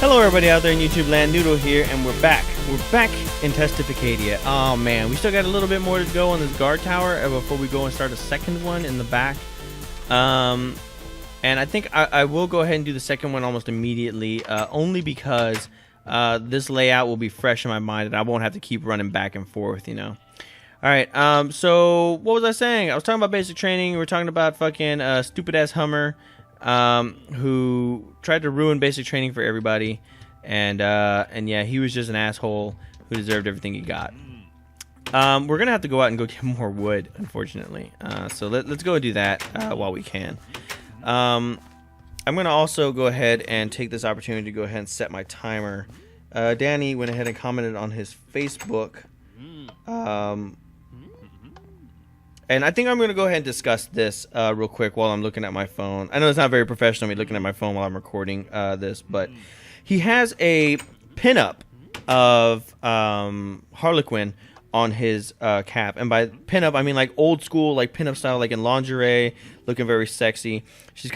Hello everybody out there in YouTube land, Noodle here, and we're back. We're back in Testificadia. Oh man, we still got a little bit more to go on this guard tower before we go and start a second one in the back. And I think I will go ahead and do the second one almost immediately, only because this layout will be fresh in my mind and I won't have to keep running back and forth, you know. Alright, so what was I saying? I was talking about basic training. We were talking about fucking stupid ass Hummer. Who tried to ruin basic training for everybody, and yeah, he was just an asshole who deserved everything he got. We're gonna have to go out and go get more wood, unfortunately. So let's go and do that while we can. I'm gonna also go ahead and take this opportunity to go ahead and set my timer. Danny went ahead and commented on his Facebook. And I think I'm going to go ahead and discuss this real quick while I'm looking at my phone. I know it's not very professional me looking at my phone while I'm recording this, but he has a pinup of Harlequin on his cap. And by pinup, I mean like old school, like pinup style, like in lingerie, looking very sexy. She's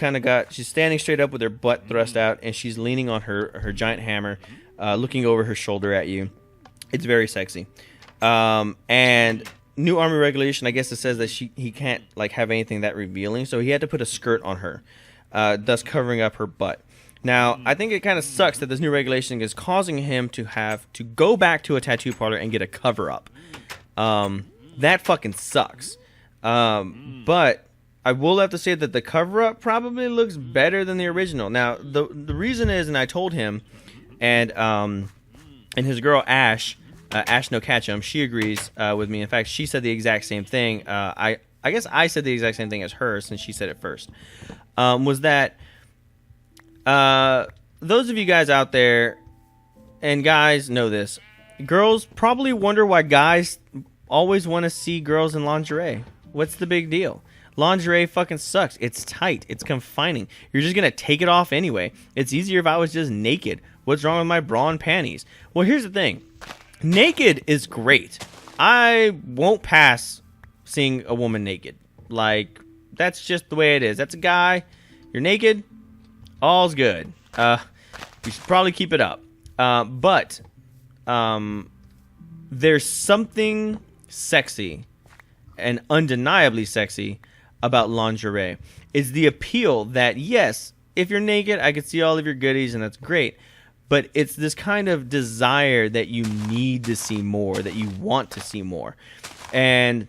standing straight up with her butt thrust out, and she's leaning on her giant hammer, looking over her shoulder at you. It's very sexy. And new army regulation, I guess it says that he can't like have anything that revealing, so he had to put a skirt on her, thus covering up her butt. Now, I think it kind of sucks that this new regulation is causing him to have to go back to a tattoo parlor and get a cover up. That fucking sucks. But I will have to say that the cover up probably looks better than the original. Now, the reason is, and I told him, and his girl Ash. Ash No Catch'em, she agrees with me. In fact, she said the exact same thing. I guess I said the exact same thing as her since she said it first. Was that those of you guys out there, and guys know this, girls probably wonder why guys always want to see girls in lingerie. What's the big deal? Lingerie fucking sucks. It's tight. It's confining. You're just going to take it off anyway. It's easier if I was just naked. What's wrong with my bra and panties? Well, here's the thing. Naked is great. I won't pass seeing a woman naked. Like, that's just the way it is. That's a guy. You're naked. All's good. You should probably keep it up. But there's something sexy and undeniably sexy about lingerie. It's the appeal that, yes, if you're naked, I can see all of your goodies, and that's great. But it's this kind of desire that you need to see more, that you want to see more. And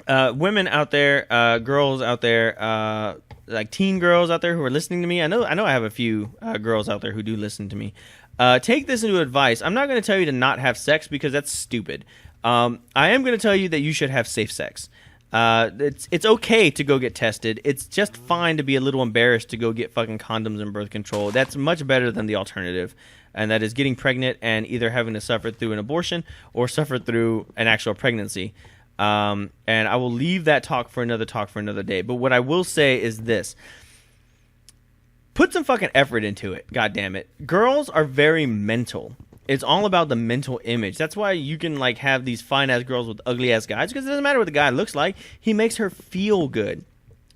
women out there, girls out there, like teen girls out there who are listening to me. I know I have a few girls out there who do listen to me. Take this into advice. I'm not going to tell you to not have sex because that's stupid. I am going to tell you that you should have safe sex. It's okay to go get tested. It's just fine to be a little embarrassed to go get fucking condoms and birth control. That's much better than the alternative, and that is getting pregnant and either having to suffer through an abortion or suffer through an actual pregnancy. And I will leave that talk for another day. But what I will say is this. Put some fucking effort into it. God damn it. Girls are very mental. It's all about the mental image. That's why you can like have these fine ass girls with ugly ass guys, because it doesn't matter what the guy looks like. He makes her feel good.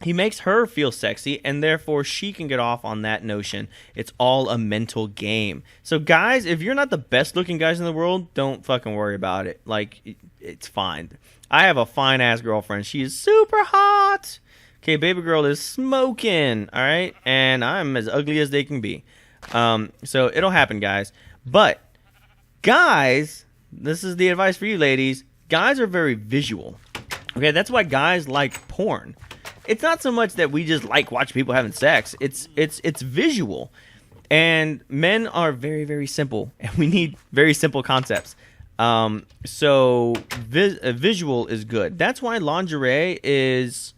He makes her feel sexy, and therefore she can get off on that notion. It's all a mental game. So guys, if you're not the best looking guys in the world, don't fucking worry about it. Like, it's fine. I have a fine ass girlfriend. She is super hot. Okay, baby girl is smoking. All right, and I'm as ugly as they can be. So it'll happen, guys. But guys, this is the advice for you ladies. Guys are very visual. Okay, that's why guys like porn. It's not so much that we just like watching people having sex. It's visual. And men are very, very simple, and we need very simple concepts. So visual is good. That's why lingerie is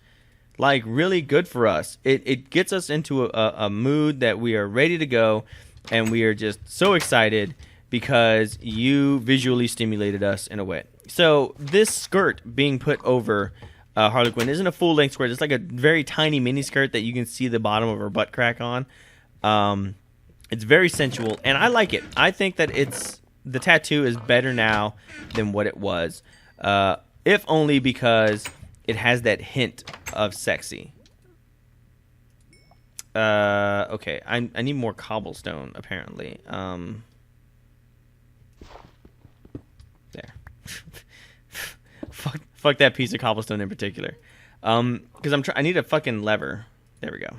like really good for us. It gets us into a mood that we are ready to go, and we are just so excited because you visually stimulated us in a way. So this skirt being put over Harlequin isn't a full-length skirt. It's like a very tiny mini skirt that you can see the bottom of her butt crack on. It's very sensual, and I like it. I think that the tattoo is better now than what it was, if only because it has that hint of sexy. Okay, I need more cobblestone apparently. There. Fuck that piece of cobblestone in particular. Because I need a fucking lever. There we go.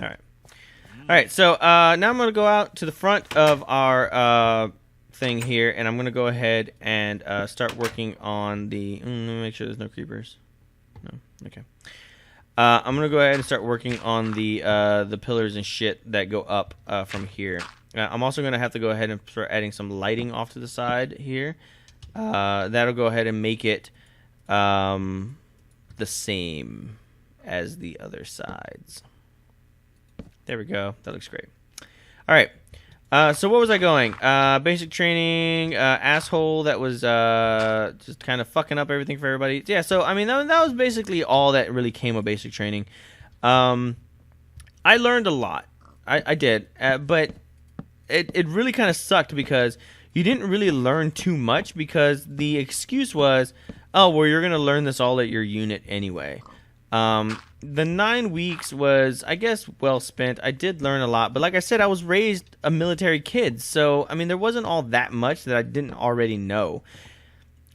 All right. All right. So now I'm gonna go out to the front of our thing here, and I'm gonna go ahead and start working on the. Let me make sure there's no creepers. No. Okay. I'm gonna go ahead and start working on the pillars and shit that go up from here. I'm also gonna have to go ahead and start adding some lighting off to the side here. That'll go ahead and make it the same as the other sides. There we go. That looks great. All right. So what was I going? Basic training, asshole that was just kind of fucking up everything for everybody. Yeah, so, I mean, that was basically all that really came of basic training. I learned a lot. I did. But it really kind of sucked because you didn't really learn too much because the excuse was, oh, well, you're going to learn this all at your unit anyway. The 9 weeks was, I guess, well spent. I did learn a lot, but like I said, I was raised a military kid, so, I mean, there wasn't all that much that I didn't already know.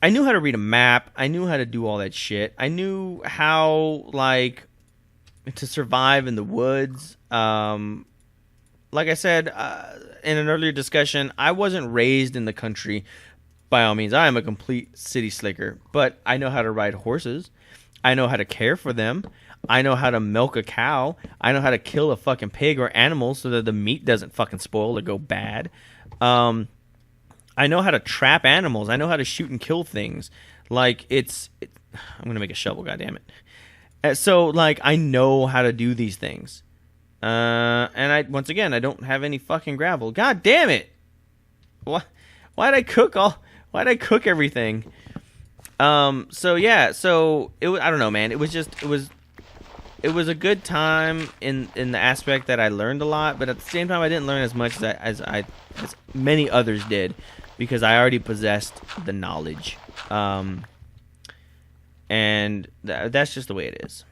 I knew how to read a map. I knew how to do all that shit. I knew how, like, to survive in the woods. Like I said in an earlier discussion, I wasn't raised in the country. By all means, I am a complete city slicker, but I know how to ride horses. I know how to care for them. I know how to milk a cow. I know how to kill a fucking pig or animal so that the meat doesn't fucking spoil or go bad. I know how to trap animals. I know how to shoot and kill things. Like, I'm going to make a shovel, goddammit. So, like, I know how to do these things. And once again, I don't have any fucking gravel. God damn it! Why'd I cook everything? So yeah, so I don't know, man. It was a good time in the aspect that I learned a lot, but at the same time, I didn't learn as much as many others did because I already possessed the knowledge. And that's just the way it is.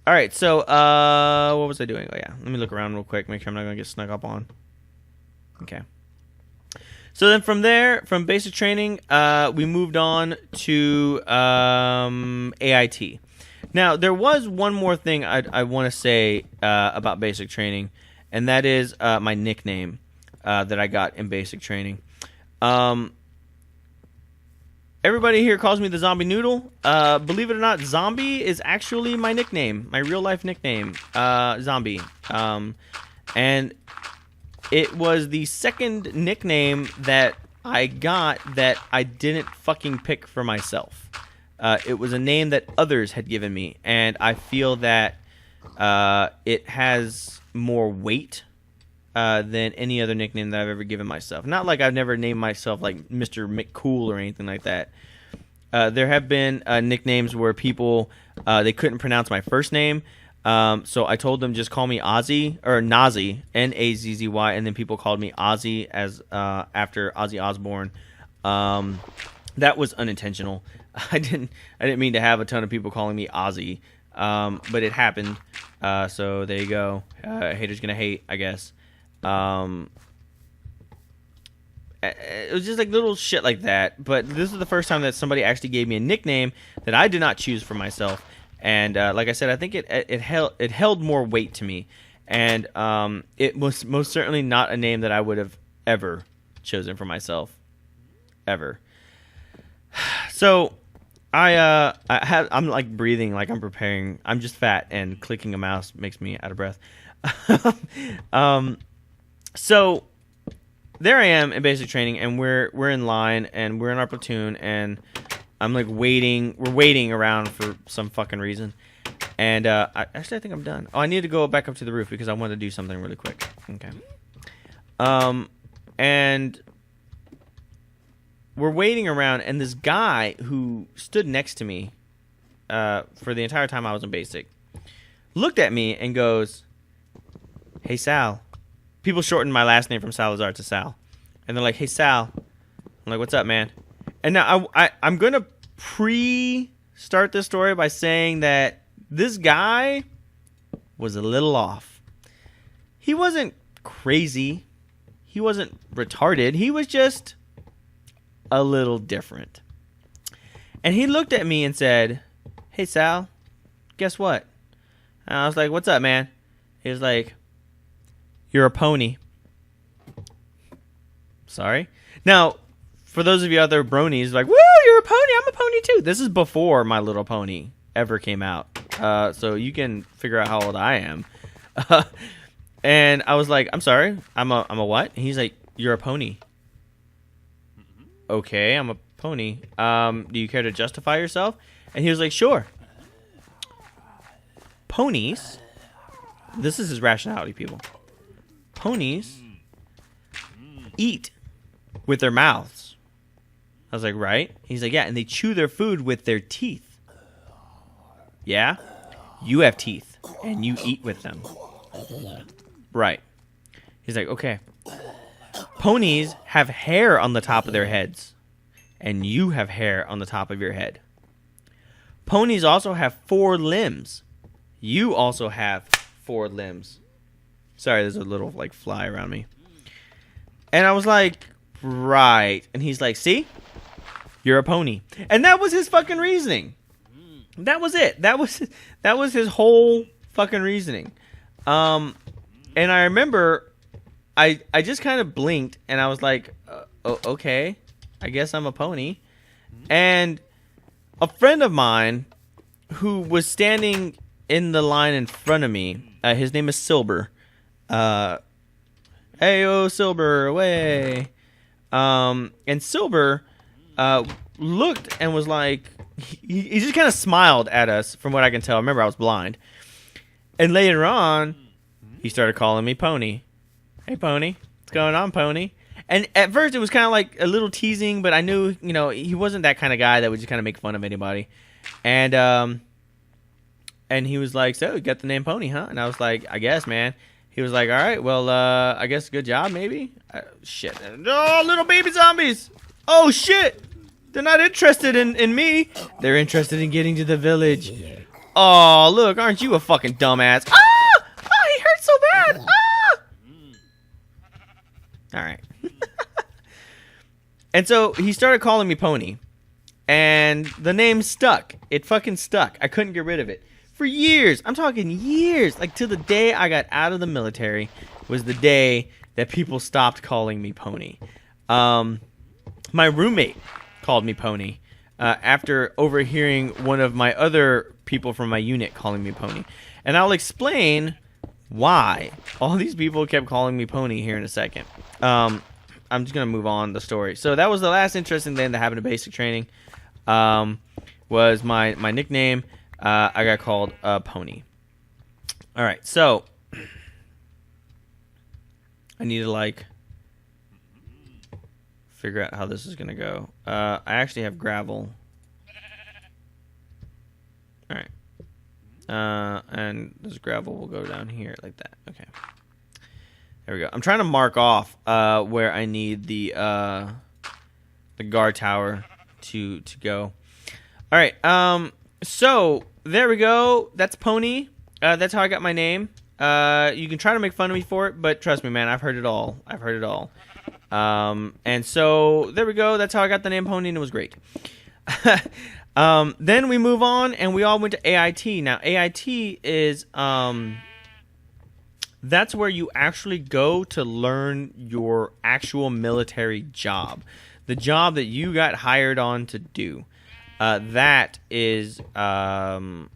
All right, so what was I doing? Oh yeah, let me look around real quick, make sure I'm not gonna get snuck up on. Okay. So then from there, from basic training, we moved on to AIT. Now, there was one more thing I want to say about basic training, and that is my nickname that I got in basic training. Everybody here calls me the Zombie Noodle. Believe it or not, Zombie is actually my nickname, my real-life nickname, Zombie. And it was the second nickname that I got that I didn't fucking pick for myself. It was a name that others had given me, and I feel that it has more weight than any other nickname that I've ever given myself. Not like I've never named myself like Mr. McCool or anything like that. There have been nicknames where people, they couldn't pronounce my first name, so I told them just call me Ozzy, or Nazi, Nazzy, and then people called me Ozzy as after Ozzy Osbourne. That was unintentional. I didn't mean to have a ton of people calling me Ozzy, but it happened. So there you go. Haters gonna hate, I guess. It was just like little shit like that. But this is the first time that somebody actually gave me a nickname that I did not choose for myself. And like I said, I think it held more weight to me. And it was most certainly not a name that I would have ever chosen for myself, ever. So I'm like breathing like I'm preparing. I'm just fat, and clicking a mouse makes me out of breath. So there I am in basic training, and we're in line, and we're in our platoon, and I'm like waiting. We're waiting around for some fucking reason, and I think I'm done. Oh, I need to go back up to the roof because I want to do something really quick. Okay. And we're waiting around, and this guy who stood next to me for the entire time I was in basic looked at me and goes, "Hey, Sal." People shorten my last name from Salazar to Sal. And they're like, "Hey, Sal." I'm like, "What's up, man?" And now I'm going to start this story by saying that this guy was a little off. He wasn't crazy. He wasn't retarded. He was just a little different. And he looked at me and said, "Hey, Sal, guess what?" And I was like, "What's up, man?" He was like, "You're a pony." Sorry. Now, for those of you other bronies, like, "Woo, you're a pony. I'm a pony too." This is before My Little Pony ever came out. So you can figure out how old I am. And I was like, "I'm sorry. I'm a what?" And he's like, "You're a pony." Okay, I'm a pony. Do you care to justify yourself? And he was like, "Sure." Ponies, this is his rationality, people. Ponies eat with their mouths. I was like, "Right?" He's like, "Yeah, and they chew their food with their teeth." "Yeah? You have teeth, and you eat with them." "Right." He's like, "Okay. Ponies have hair on the top of their heads, and you have hair on the top of your head. Ponies also have 4 limbs. You also have 4 limbs." Sorry, there's a little, like, fly around me. And I was like, "Right." And he's like, "See? You're a pony." And that was his fucking reasoning. That was it. That was his whole fucking reasoning. And I remember I just kind of blinked and I was like, "Okay, I guess I'm a pony." And a friend of mine who was standing in the line in front of me, his name is Silber. "Hey, oh, Silber, away." And Silber looked and was like, he just kind of smiled at us from what I can tell. Remember, I was blind. And later on, he started calling me Pony. "Hey, Pony. What's going on, Pony?" And at first, it was kind of like a little teasing, but I knew, he wasn't that kind of guy that would just kind of make fun of anybody. And he was like, "So, you got the name Pony, huh?" And I was like, "I guess, man." He was like, "All right, well, I guess good job, maybe." Shit. Oh, little baby zombies. Oh, shit. They're not interested in me. They're interested in getting to the village. Oh, look, aren't you a fucking dumbass? Ah! Oh, he hurt so bad. Ah! All right. And so he started calling me Pony. And the name stuck. It fucking stuck. I couldn't get rid of it. For years. I'm talking years. Like, till the day I got out of the military was the day that people stopped calling me Pony. My roommate called me Pony after overhearing one of my other people from my unit calling me Pony. And I'll explain why all these people kept calling me Pony here in a second. I'm just going to move on the story. So that was the last interesting thing that happened in basic training. Was my nickname. I got called Pony. All right, so I need to, like, figure out how this is going to go. I actually have gravel. All right. And this gravel will go down here like that. Okay. There we go. I'm trying to mark off where I need the guard tower to go. All right. So there we go. That's Pony. That's how I got my name. You can try to make fun of me for it, but trust me, man, I've heard it all. I've heard it all. And so there we go. That's how I got the name Pony, and it was great. Then we move on, and we all went to AIT. Now, AIT is that's where you actually go to learn your actual military job, the job that you got hired on to do. That is that's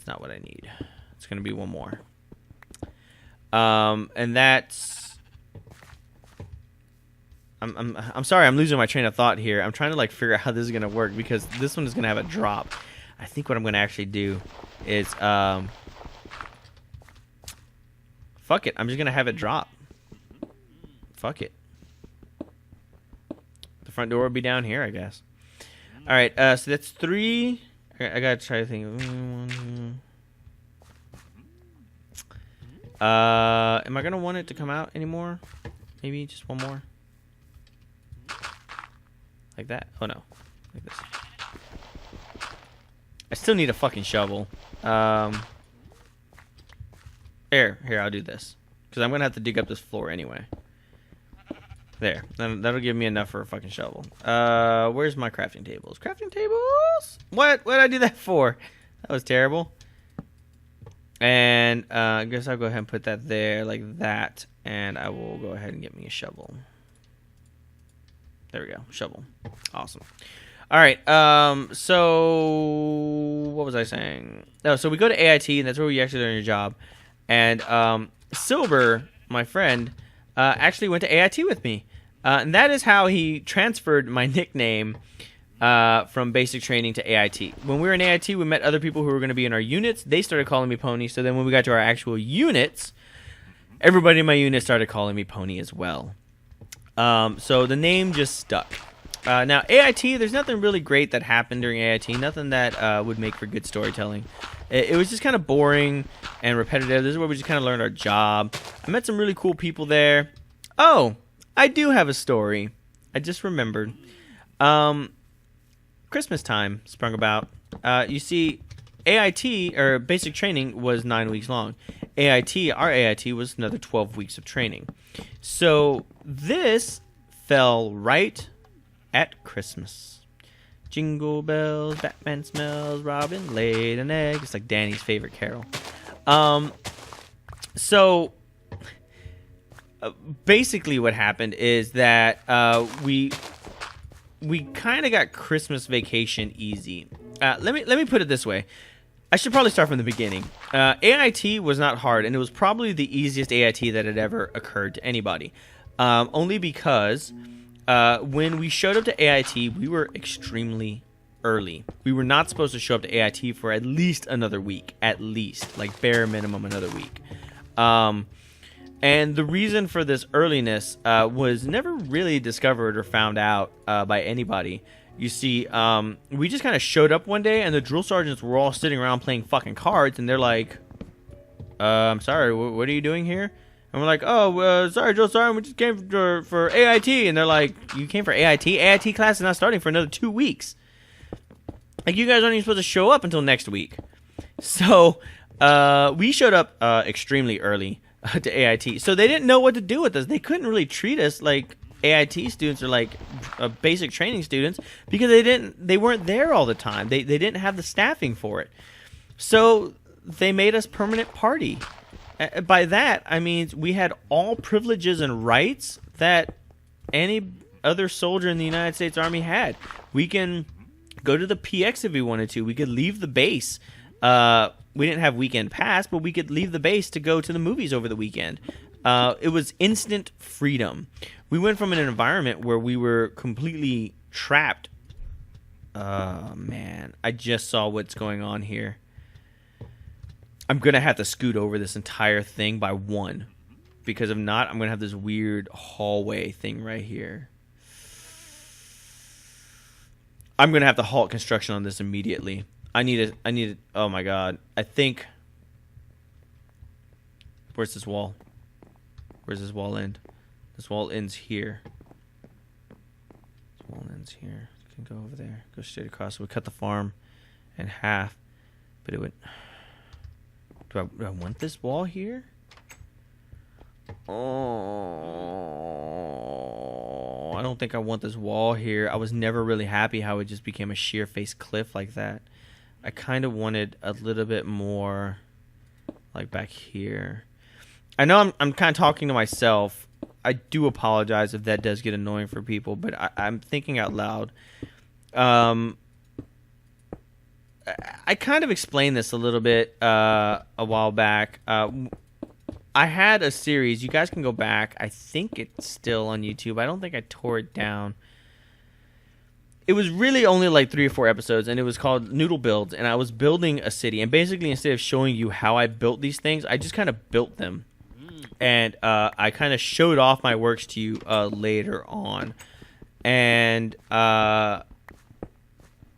not what I need. It's gonna be one more. And that's I'm sorry, I'm losing my train of thought here. I'm trying to, like, figure out how this is gonna work because this one is gonna have a drop. I think what I'm gonna actually do is fuck it. I'm just gonna have it drop. Fuck it. The front door will be down here, I guess. All right. So that's 3. I gotta try to think. Am I gonna want it to come out anymore? Maybe just one more. Like that? Oh no. Like this. I still need a fucking shovel. Here, I'll do this. Because I'm going to have to dig up this floor anyway. There. That'll give me enough for a fucking shovel. Where's my crafting tables? Crafting tables? What did I do that for? That was terrible. And I guess I'll go ahead and put that there like that. And I will go ahead and get me a shovel. There we go. Shovel. Awesome. All right. So what was I saying? Oh, so we go to AIT, and that's where we actually learn your job. And Silver, my friend, actually went to AIT with me. And that is how he transferred my nickname from basic training to AIT. When we were in AIT, we met other people who were going to be in our units. They started calling me Pony. So then when we got to our actual units, everybody in my unit started calling me Pony as well. So the name just stuck. Now, AIT, there's nothing really great that happened during AIT. Nothing that would make for good storytelling. It was just kind of boring and repetitive. This is where we just kind of learned our job. I met some really cool people there. Oh, I do have a story. I just remembered. Christmas time sprung about. You see, AIT, or basic training, was 9 weeks long. AIT, our AIT, was another 12 weeks of training. So this fell right at Christmas. Jingle bells, Batman smells, Robin laid an egg. It's like Danny's favorite carol. So basically what happened is that we kind of got Christmas vacation easy. Let me put it this way. I should probably start from the beginning. AIT was not hard, and it was probably the easiest AIT that had ever occurred to anybody. Only because when we showed up to AIT, we were extremely early. We were not supposed to show up to AIT for at least another week. At least. Like, bare minimum another week. And the reason for this earliness was never really discovered or found out by anybody. You see, we just kind of showed up one day, and the drill sergeants were all sitting around playing fucking cards, and they're like, I'm sorry, what are you doing here? And we're like, oh, sorry, drill sergeant, we just came for AIT. And they're like, you came for AIT? AIT class is not starting for another 2 weeks. Like, you guys aren't even supposed to show up until next week. So, we showed up extremely early to AIT. So they didn't know what to do with us. They couldn't really treat us like AIT students or like basic training students because they weren't there all the time. They didn't have the staffing for it. So they made us permanent party. By that, I mean we had all privileges and rights that any other soldier in the United States Army had. We can go to the PX if we wanted to. We could leave the base. We didn't have weekend pass, but we could leave the base to go to the movies over the weekend. It was instant freedom. We went from an environment where we were completely trapped. Man, I just saw what's going on here. I'm going to have to scoot over this entire thing by one. Because if not, I'm going to have this weird hallway thing right here. I'm going to have to halt construction on this immediately. I need it. Oh my god. I think. Where's this wall? Where's this wall end? This wall ends here. This wall ends here. You can go over there. Go straight across. So we cut the farm in half. But it would. Do I want this wall here? Oh, I don't think I want this wall here. I was never really happy how it just became a sheer face cliff like that. I kind of wanted a little bit more like back here. I know I'm kind of talking to myself. I do apologize if that does get annoying for people, but I'm thinking out loud. I kind of explained this a little bit a while back. I had a series. You guys can go back. I think it's still on YouTube. I don't think I tore it down. It was really only like 3 or 4 episodes, and it was called Noodle Builds, and I was building a city. And basically, instead of showing you how I built these things, I just kind of built them. And I kind of showed off my works to you later on. And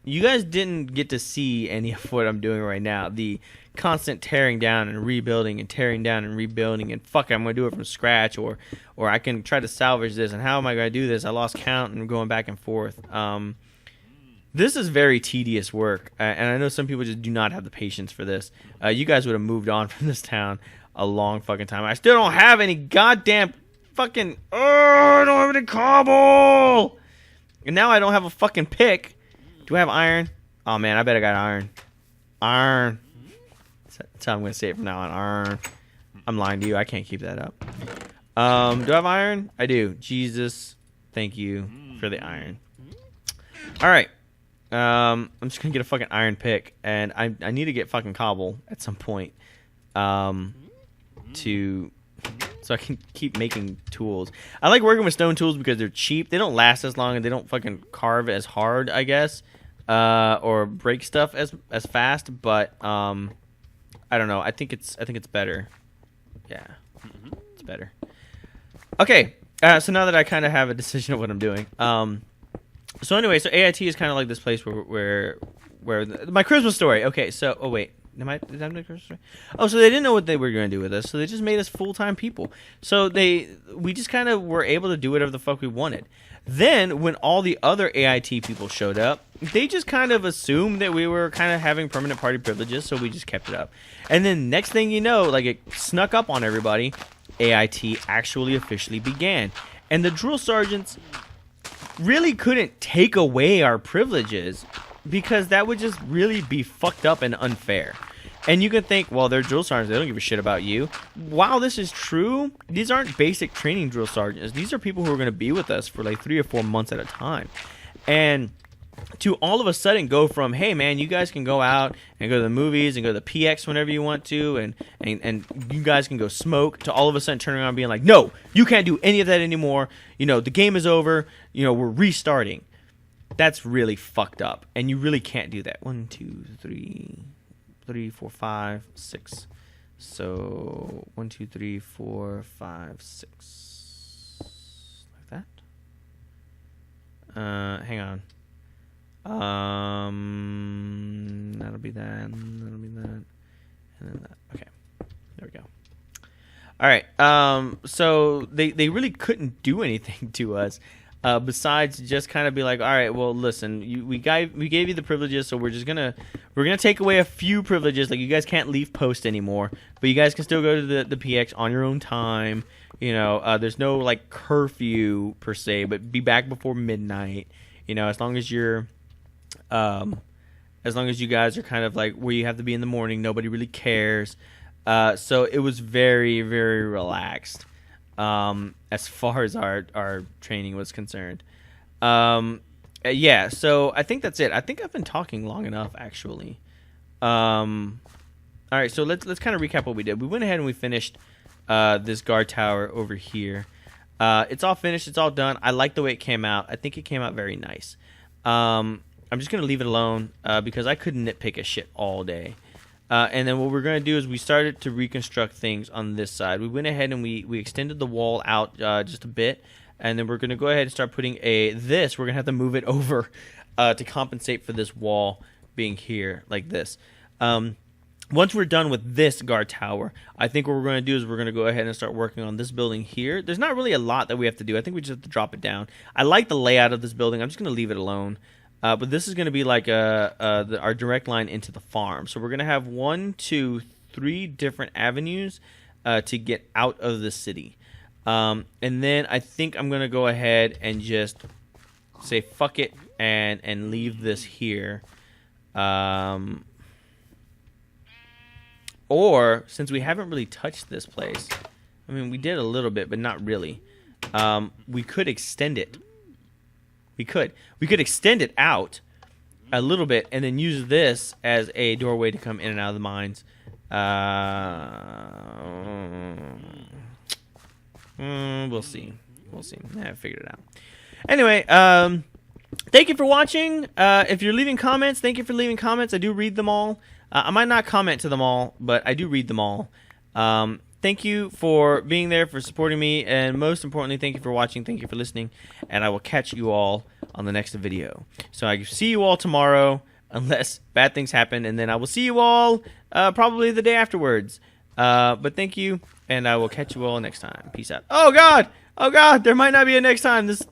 you guys didn't get to see any of what I'm doing right now. The constant tearing down and rebuilding and tearing down and rebuilding and fuck, I'm going to do it from scratch, or I can try to salvage this, and how am I going to do this? I lost count and going back and forth. This is very tedious work, and I know some people just do not have the patience for this. You guys would have moved on from this town a long fucking time. I still don't have any goddamn fucking... Oh, I don't have any cobble! And now I don't have a fucking pick. Do I have iron? Oh, man, I bet I got iron. Iron. That's how I'm going to say it from now on. Iron. I'm lying to you. I can't keep that up. Do I have iron? I do. Jesus, thank you for the iron. All right. I'm just gonna get a fucking iron pick, and I need to get fucking cobble at some point, so I can keep making tools. I like working with stone tools because they're cheap. They don't last as long, and they don't fucking carve as hard, I guess, or break stuff as fast. But I don't know. I think it's better. Yeah, it's better. Okay. So now that I kind of have a decision of what I'm doing, so anyway, so AIT is kind of like this place where my Christmas story. Okay, so wait, did I make a Christmas story? Oh, so they didn't know what they were going to do with us, so they just made us full-time people. So we just kind of were able to do whatever the fuck we wanted. Then when all the other AIT people showed up, they just kind of assumed that we were kind of having permanent party privileges, so we just kept it up. And then next thing you know, like it snuck up on everybody, AIT actually officially began, and the drill sergeants really couldn't take away our privileges because that would just really be fucked up and unfair. And you can think, well, they're drill sergeants, they don't give a shit about you. While this is true, these aren't basic training drill sergeants. These are people who are going to be with us for like 3 or 4 months at a time. And to all of a sudden go from, hey man, you guys can go out and go to the movies and go to the PX whenever you want to, and you guys can go smoke, to all of a sudden turning around and being like, no, you can't do any of that anymore. You know, the game is over. You know, we're restarting. That's really fucked up, and you really can't do that. 1, 2, 3, 4, 5, 6. So 1, 2, 3, 4, 5, 6, like that. Hang on. That'll be that, and then that. Okay, there we go. All right. So they really couldn't do anything to us, besides just kind of be like, all right, well, listen, we gave you the privileges, so we're gonna take away a few privileges. Like, you guys can't leave post anymore, but you guys can still go to the PX on your own time. You know, there's no like curfew per se, but be back before midnight. You know, as long as you guys are kind of like where you have to be in the morning, nobody really cares. So it was very, very relaxed, as far as our training was concerned. Yeah, so I think that's it. I think I've been talking long enough, actually. All right, so let's kind of recap what we did. We went ahead and we finished this guard tower over here. It's all finished. It's all done. I like the way it came out. I think it came out very nice. I'm just going to leave it alone because I couldn't nitpick a shit all day. And then what we're going to do is we started to reconstruct things on this side. We went ahead and we extended the wall out just a bit. And then we're going to go ahead and start putting this. We're going to have to move it over to compensate for this wall being here like this. Once we're done with this guard tower, I think what we're going to do is we're going to go ahead and start working on this building here. There's not really a lot that we have to do. I think we just have to drop it down. I like the layout of this building. I'm just going to leave it alone. But this is going to be like our direct line into the farm. So we're going to have 1, 2, 3 different avenues to get out of the city. And then I think I'm going to go ahead and just say fuck it and leave this here. Or, since we haven't really touched this place, I mean, we did a little bit, but not really. We could extend it. We could extend it out a little bit and then use this as a doorway to come in and out of the mines. We'll see. I figured it out. Anyway, thank you for watching. If you're leaving comments, thank you for leaving comments. I do read them all. I might not comment to them all, but I do read them all. Thank you for being there, for supporting me, and most importantly, thank you for watching, thank you for listening, and I will catch you all on the next video. So I see you all tomorrow, unless bad things happen, and then I will see you all probably the day afterwards. But thank you, and I will catch you all next time. Peace out. Oh God, there might not be a next time. This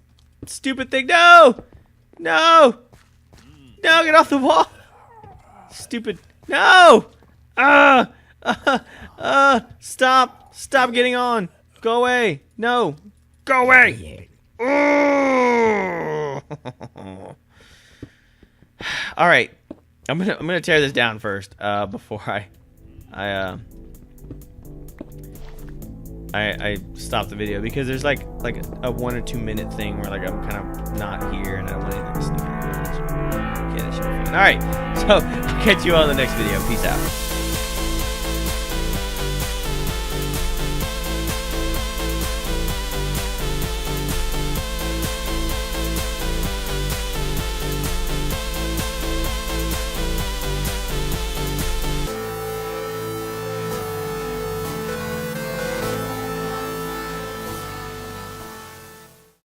stupid thing. No. No, get off the wall. Stupid. No. Stop. Stop getting on. Go away. No. Go away. All right. I'm gonna tear this down first before I stop the video, because there's like a 1 or 2 minute thing where like I'm kind of not here and I don't want anything to sneak in. Okay, that should be fine. All right, so catch you all in the next video. Peace out.